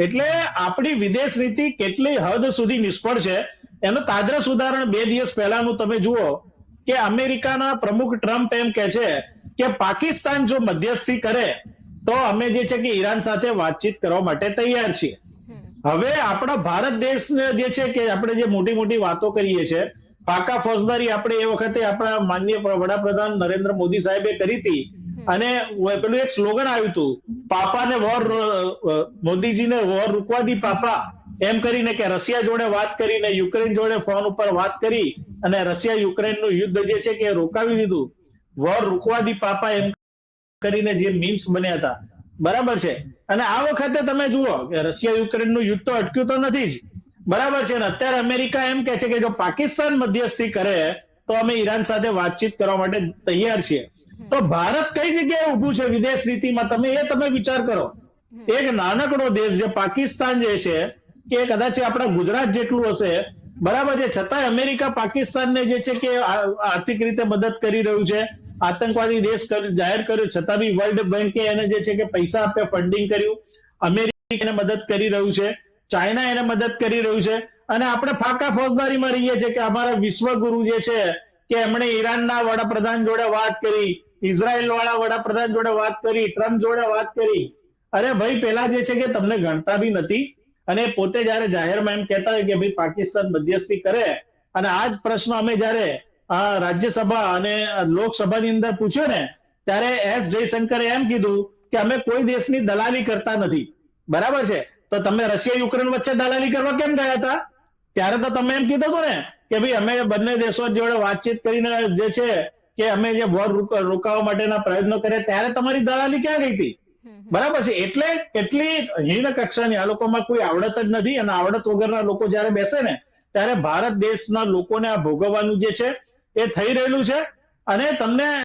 એટલે આપણી વિદેશ નીતિ કેટલી હદ સુધી નિષ્ફળ છે એનું તાદ્રશ ઉદાહરણ 2 દિવસ પહેલાનું તમે જુઓ કે અમેરિકાના પ્રમુખ ટ્રમ્પ એમ કહે છે કે પાકિસ્તાન જો મધ્યસ્થી કરે તો અમે જે છે કે ઈરાન સાથે વાતચીત કરવા માટે તૈયાર છીએ. હવે આપણા ભારત દેશ જે છે કે આપણે જે મોટી મોટી વાતો કરીએ છીએ, પાકા ફોજદારી આપણે એ વખતે આપણા માનનીય વડાપ્રધાન નરેન્દ્ર મોદી સાહેબે કરી હતી અને પેલું એક સ્લોગન આવ્યું હતું, પાપાને વોર, મોદીજીને વોર રૂકવા દી પાપા, એમ કરીને કે રશિયા જોડે વાત કરીને યુક્રેન જોડે ફોન ઉપર વાત કરી અને રશિયા યુક્રેનનું યુદ્ધ જે છે કે રોકાવી દીધું. વોર રૂકવા દી પાપા એમ કરીને જે મીમ્સ બન્યા હતા, બરાબર છે. અને આ વખતે તમે જુઓ કે રશિયા યુક્રેનનું યુદ્ધ તો અટક્યું તો નથી જ, બરાબર છે. અને અત્યારે અમેરિકા એમ કે છે કે જો પાકિસ્તાન મધ્યસ્થી કરે તો અમે ઈરાન સાથે વાતચીત કરવા માટે તૈયાર છીએ. તો ભારત કઈ જગ્યાએ ઊભું છે વિદેશ નીતિમાં, તમે વિચાર કરો. એક નાનકડો દેશ જે પાકિસ્તાન જે છે કે કદાચ આપણા ગુજરાત જેટલું હશે, બરાબર છે, છતાંય અમેરિકા પાકિસ્તાનને જે છે કે આર્થિક રીતે મદદ કરી રહ્યું છે, આતંકવાદી દેશ જાહેર કર્યો, છતાં બી વર્લ્ડ બેંકે એને જે છે કે પૈસા આપે, ફંડિંગ કર્યું. અમેરિકા એને મદદ કરી રહ્યું છે, ચાઇના એને મદદ કરી રહ્યું છે, અને આપણે ફાકા ફોજદારીમાં રહીએ છીએ કે અમારા વિશ્વગુરુ જે છે કે એમણે ઈરાનના વડાપ્રધાન જોડે વાત કરી, ઇઝરાયલ વાળા વડાપ્રધાન જોડે વાત કરી, ટ્રમ્પ જોડે વાત કરી. અરે ભાઈ, પેલા જે છે કે તમને ગણતા બી નથી અને પોતે જયારે જાહેરમાં એમ કહેતા હોય કે ભાઈ પાકિસ્તાન મધ્યસ્થી કરે, અને આ જ પ્રશ્ન અમે જયારે રાજ્યસભા અને લોકસભાની અંદર પૂછ્યો ને ત્યારે એસ જયશંકરે એમ કીધું કે અમે કોઈ દેશની દલાલી કરતા નથી, બરાબર છે. તો તમે રશિયા યુક્રેન વચ્ચે દલાલી કરવા કેમ ગયા હતા? ત્યારે તો તમે એમ કીધું હતું ને કે ભાઈ અમે બંને દેશો જોડે વાતચીત કરીને જે છે કે અમે જે વોર રોકાવા માટેના પ્રયત્નો કર્યા, ત્યારે તમારી દલાલી ક્યાં ગઈ હતી? બરાબર છે. એટલે એટલી હીન કક્ષાની આ લોકોમાં કોઈ આવડત જ નથી, અને આવડત વગરના લોકો જયારે બેસે ને ત્યારે ભારત દેશના લોકોને આ ભોગવવાનું જે છે એ થઈ રહેલું છે. અને તમને